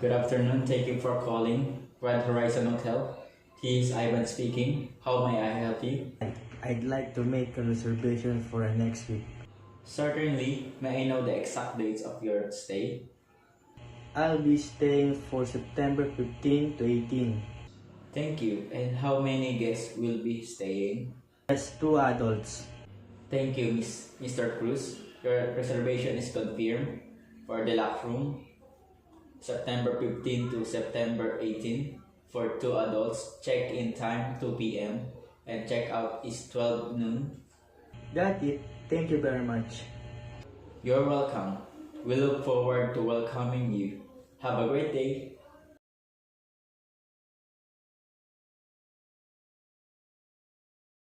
Good afternoon. Thank you for calling Red Horizon Hotel. This is Ivan speaking. How may I help you? I'd like to make a reservation for next week. Certainly. May I know the exact dates of your stay? I'll be staying for September 15 to 18. Thank you. And how many guests will be staying? Yes, 2 adults. Thank you, Mr. Cruz. Your reservation is confirmed for the deluxe room, September 15 to September 18 for 2 adults. Check-in time 2 p.m. and check-out is 12 noon. Got it. Thank you very much. You're welcome. We look forward to welcoming you. Have a great day.